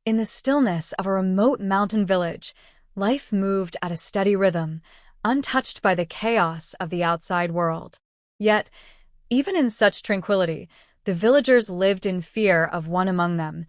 In the stillness of a remote mountain village, life moved at a steady rhythm, untouched by the chaos of the outside world. Yet, even in such tranquility, the villagers lived in fear of one among them,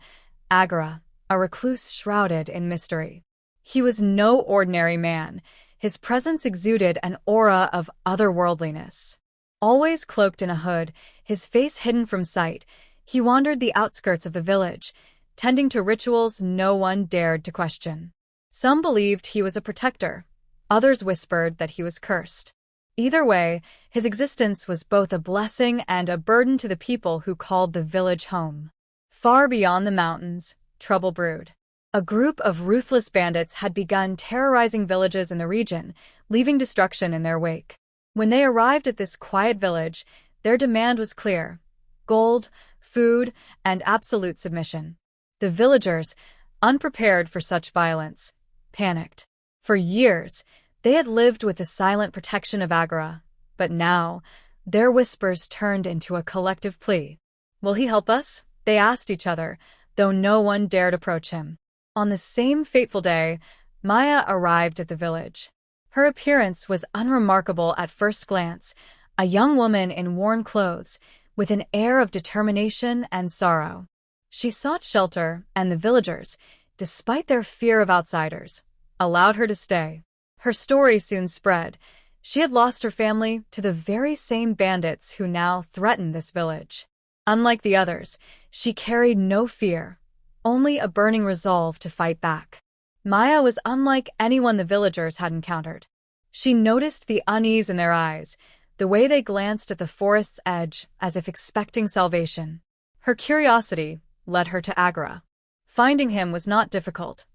Agara, a recluse shrouded in mystery. He was no ordinary man. His presence exuded an aura of otherworldliness. Always cloaked in a hood, his face hidden from sight, he wandered the outskirts of the village, tending to rituals no one dared to question. Some believed he was a protector. Others whispered that he was cursed. Either way, his existence was both a blessing and a burden to the people who called the village home. Far beyond the mountains, trouble brewed. A group of ruthless bandits had begun terrorizing villages in the region, leaving destruction in their wake. When they arrived at this quiet village, their demand was clear: gold, food, and absolute submission. The villagers, unprepared for such violence, panicked. For years, they had lived with the silent protection of Agara, but now, their whispers turned into a collective plea. "Will he help us?" they asked each other, though no one dared approach him. On the same fateful day, Maya arrived at the village. Her appearance was unremarkable at first glance, a young woman in worn clothes, with an air of determination and sorrow. She sought shelter, and the villagers, despite their fear of outsiders, allowed her to stay. Her story soon spread. She had lost her family to the very same bandits who now threatened this village. Unlike the others, she carried no fear, only a burning resolve to fight back. Maya was unlike anyone the villagers had encountered. She noticed the unease in their eyes, the way they glanced at the forest's edge as if expecting salvation. Her curiosity led her to Agara. Finding him was not difficult.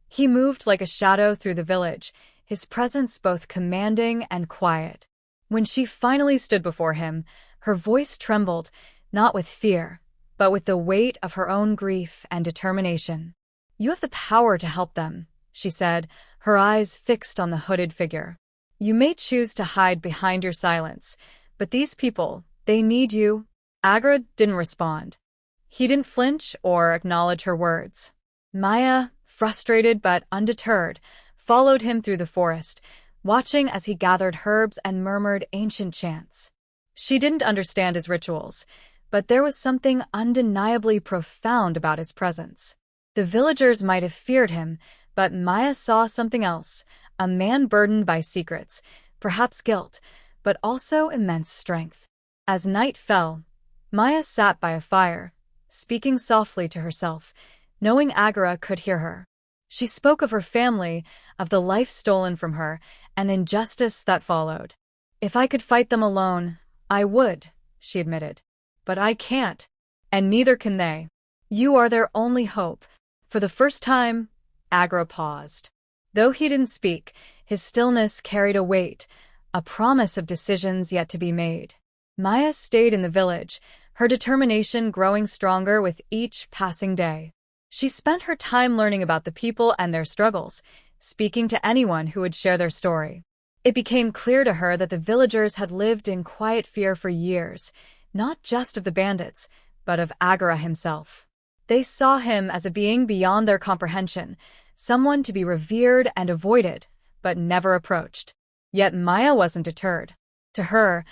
He moved like a shadow through the village, his presence both commanding and quiet. When she finally stood before him, her voice trembled, not with fear, but with the weight of her own grief and determination. "You have the power to help them," she said, her eyes fixed on the hooded figure. "You may choose to hide behind your silence, but these people, they need you." Agara didn't respond. He didn't flinch or acknowledge her words. Maya, frustrated but undeterred, followed him through the forest, watching as he gathered herbs and murmured ancient chants. She didn't understand his rituals, but there was something undeniably profound about his presence. The villagers might have feared him, but Maya saw something else, a man burdened by secrets, perhaps guilt, but also immense strength. As night fell, Maya sat by a fire, speaking softly to herself, knowing Agara could hear her. She spoke of her family, of the life stolen from her, and injustice that followed. "If I could fight them alone, I would," she admitted. "But I can't, and neither can they. You are their only hope." For the first time, Agara paused. Though he didn't speak, his stillness carried a weight, a promise of decisions yet to be made. Maya stayed in the village, her determination growing stronger with each passing day. She spent her time learning about the people and their struggles, speaking to anyone who would share their story. It became clear to her that the villagers had lived in quiet fear for years, not just of the bandits, but of Agara himself. They saw him as a being beyond their comprehension, someone to be revered and avoided, but never approached. Yet Maya wasn't deterred. To her,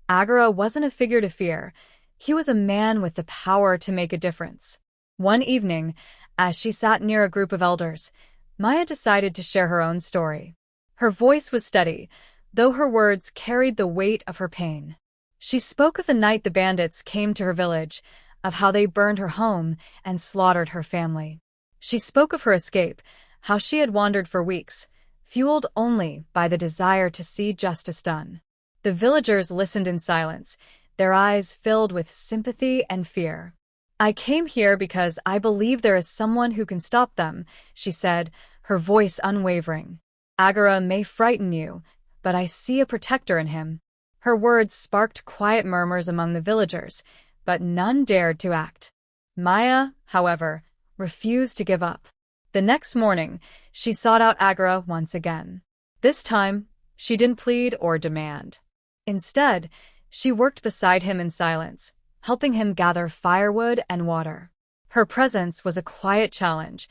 Agara wasn't a figure to fear. He was a man with the power to make a difference. One evening, as she sat near a group of elders, Maya decided to share her own story. Her voice was steady, though her words carried the weight of her pain. She spoke of the night the bandits came to her village, of how they burned her home and slaughtered her family. She spoke of her escape, how she had wandered for weeks, fueled only by the desire to see justice done. The villagers listened in silence, their eyes filled with sympathy and fear. "I came here because I believe there is someone who can stop them," she said, her voice unwavering. "Agara may frighten you, but I see a protector in him." Her words sparked quiet murmurs among the villagers, but none dared to act. Maya, however, refused to give up. The next morning, she sought out Agara once again. This time, she didn't plead or demand. Instead, she worked beside him in silence, helping him gather firewood and water. Her presence was a quiet challenge,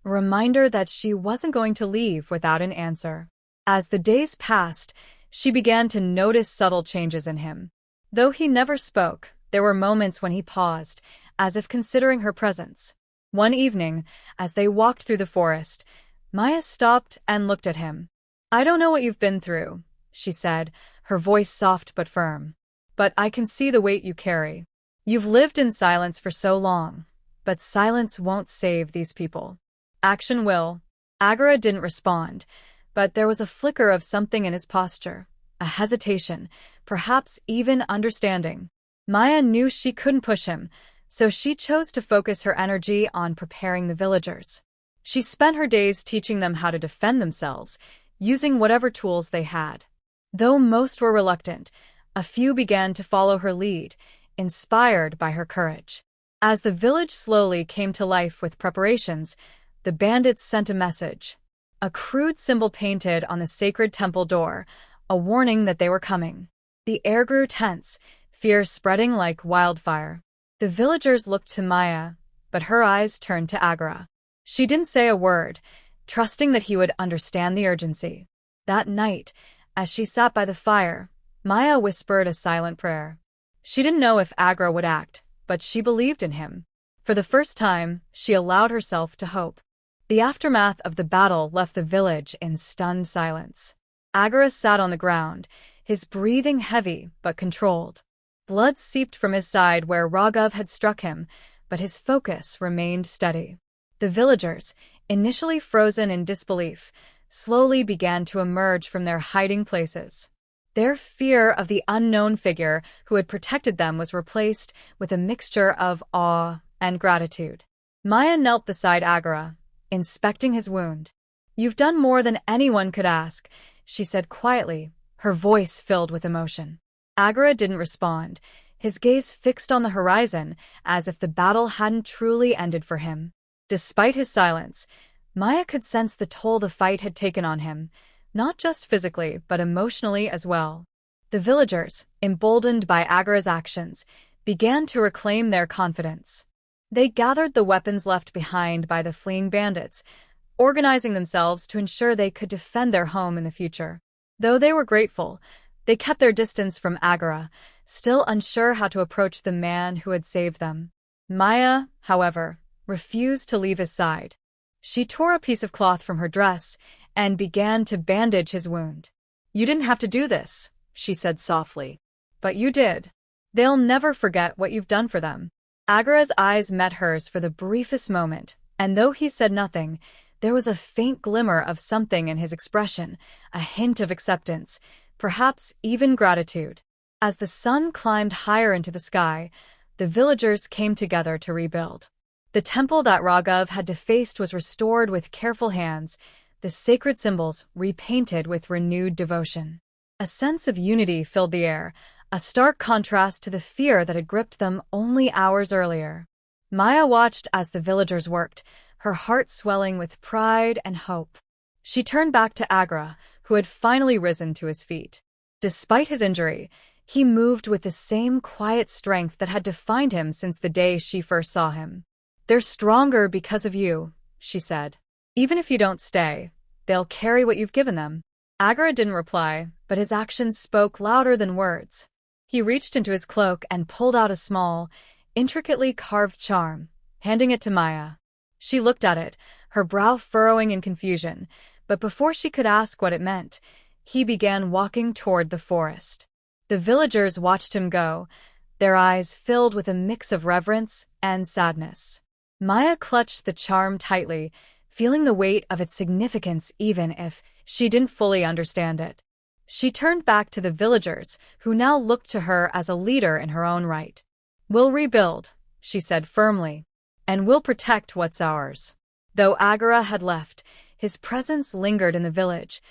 a reminder that she wasn't going to leave without an answer. As the days passed, she began to notice subtle changes in him. Though he never spoke, there were moments when he paused, as if considering her presence. One evening, as they walked through the forest, Maya stopped and looked at him. "I don't know what you've been through," she said, her voice soft but firm. "But I can see the weight you carry. You've lived in silence for so long, but silence won't save these people. Action will." Agara didn't respond, but there was a flicker of something in his posture, a hesitation, perhaps even understanding. Maya knew she couldn't push him, so she chose to focus her energy on preparing the villagers. She spent her days teaching them how to defend themselves, using whatever tools they had. Though most were reluctant, a few began to follow her lead, inspired by her courage. As the village slowly came to life with preparations, the bandits sent a message. A crude symbol painted on the sacred temple door, a warning that they were coming. The air grew tense, fear spreading like wildfire. The villagers looked to Maya, but her eyes turned to Agara. She didn't say a word, trusting that he would understand the urgency. That night, as she sat by the fire, Maya whispered a silent prayer. She didn't know if Agara would act, but she believed in him. For the first time, she allowed herself to hope. The aftermath of the battle left the village in stunned silence. Agara sat on the ground, his breathing heavy but controlled. Blood seeped from his side where Raghav had struck him, but his focus remained steady. The villagers, initially frozen in disbelief, slowly began to emerge from their hiding places. Their fear of the unknown figure who had protected them was replaced with a mixture of awe and gratitude. Maya knelt beside Agara, inspecting his wound. "You've done more than anyone could ask," she said quietly, her voice filled with emotion. Agara didn't respond, his gaze fixed on the horizon as if the battle hadn't truly ended for him. Despite his silence, Maya could sense the toll the fight had taken on him, not just physically but emotionally as well. The villagers, emboldened by Agara's actions, began to reclaim their confidence. They gathered the weapons left behind by the fleeing bandits, organizing themselves to ensure they could defend their home in the future. Though they were grateful, they kept their distance from Agara, still unsure how to approach the man who had saved them. Maya, however, refused to leave his side. She tore a piece of cloth from her dress and began to bandage his wound. "You didn't have to do this," she said softly. "But you did. They'll never forget what you've done for them." Agara's eyes met hers for the briefest moment, and though he said nothing, there was a faint glimmer of something in his expression, a hint of acceptance, perhaps even gratitude. As the sun climbed higher into the sky, the villagers came together to rebuild. The temple that Raghav had defaced was restored with careful hands, the sacred symbols repainted with renewed devotion. A sense of unity filled the air, a stark contrast to the fear that had gripped them only hours earlier. Maya watched as the villagers worked, her heart swelling with pride and hope. She turned back to Agara, who had finally risen to his feet. Despite his injury, he moved with the same quiet strength that had defined him since the day she first saw him. "They're stronger because of you," she said. "Even if you don't stay, they'll carry what you've given them." Agara didn't reply, but his actions spoke louder than words. He reached into his cloak and pulled out a small, intricately carved charm, handing it to Maya. She looked at it, her brow furrowing in confusion, but before she could ask what it meant, he began walking toward the forest. The villagers watched him go, their eyes filled with a mix of reverence and sadness. Maya clutched the charm tightly, feeling the weight of its significance even if she didn't fully understand it. She turned back to the villagers, who now looked to her as a leader in her own right. "We'll rebuild," she said firmly, "and we'll protect what's ours." Though Agara had left, his presence lingered in the village,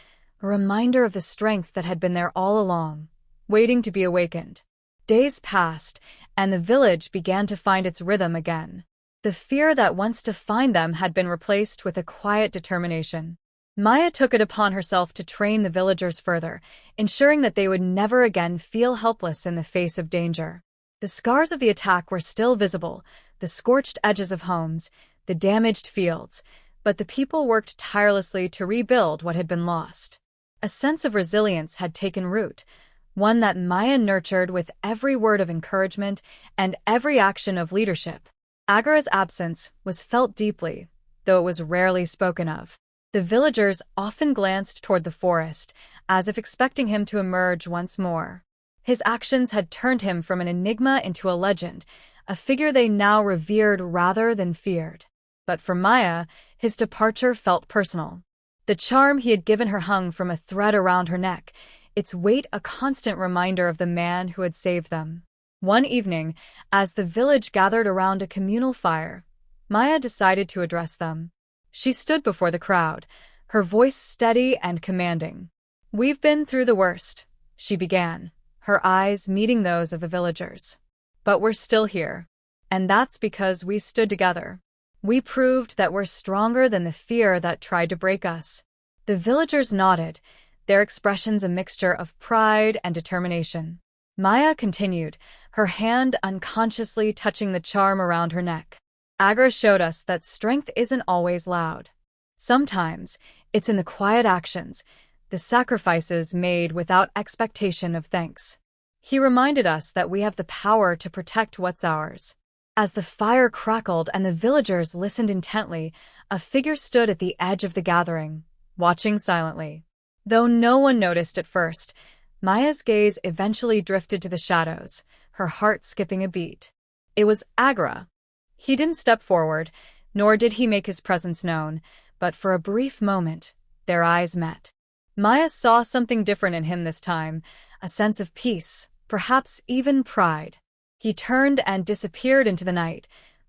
a reminder of the strength that had been there all along, waiting to be awakened. Days passed, and the village began to find its rhythm again. The fear that once defined them had been replaced with a quiet determination. Maya took it upon herself to train the villagers further, ensuring that they would never again feel helpless in the face of danger. The scars of the attack were still visible, the scorched edges of homes, the damaged fields, but the people worked tirelessly to rebuild what had been lost. A sense of resilience had taken root, one that Maya nurtured with every word of encouragement and every action of leadership. Agara's absence was felt deeply, though it was rarely spoken of. The villagers often glanced toward the forest, as if expecting him to emerge once more. His actions had turned him from an enigma into a legend, a figure they now revered rather than feared. But for Maya, his departure felt personal. The charm he had given her hung from a thread around her neck, its weight a constant reminder of the man who had saved them. One evening, as the village gathered around a communal fire, Maya decided to address them. She stood before the crowd, her voice steady and commanding. "We've been through the worst," she began, her eyes meeting those of the villagers. "But we're still here. And that's because we stood together. We proved that we're stronger than the fear that tried to break us." The villagers nodded, their expressions a mixture of pride and determination. Maya continued, her hand unconsciously touching the charm around her neck. "Agara showed us that strength isn't always loud. Sometimes it's in the quiet actions, the sacrifices made without expectation of thanks. He reminded us that we have the power to protect what's ours." As the fire crackled and the villagers listened intently, a figure stood at the edge of the gathering, watching silently. Though no one noticed at first, Maya's gaze eventually drifted to the shadows, her heart skipping a beat. It was Agara. He didn't step forward, nor did he make his presence known, but for a brief moment, their eyes met. Maya saw something different in him this time, a sense of peace, perhaps even pride. He turned and disappeared into the night,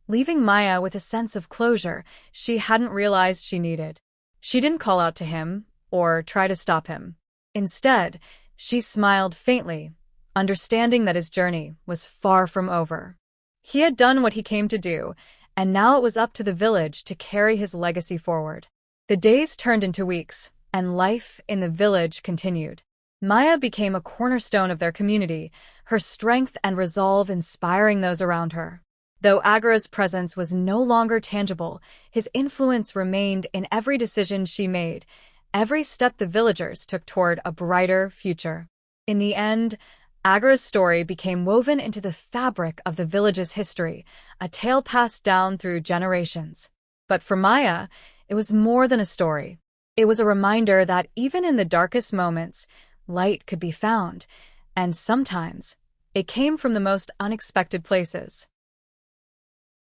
leaving Maya with a sense of closure she hadn't realized she needed. She didn't call out to him or try to stop him. Instead, she smiled faintly, understanding that his journey was far from over. He had done what he came to do, and now it was up to the village to carry his legacy forward. The days turned into weeks, and life in the village continued. Maya became a cornerstone of their community, her strength and resolve inspiring those around her. Though Agara's presence was no longer tangible, his influence remained in every decision she made, every step the villagers took toward a brighter future. In the end, Agara's story became woven into the fabric of the village's history, a tale passed down through generations. But for Maya, it was more than a story. It was a reminder that even in the darkest moments, light could be found, and sometimes it came from the most unexpected places.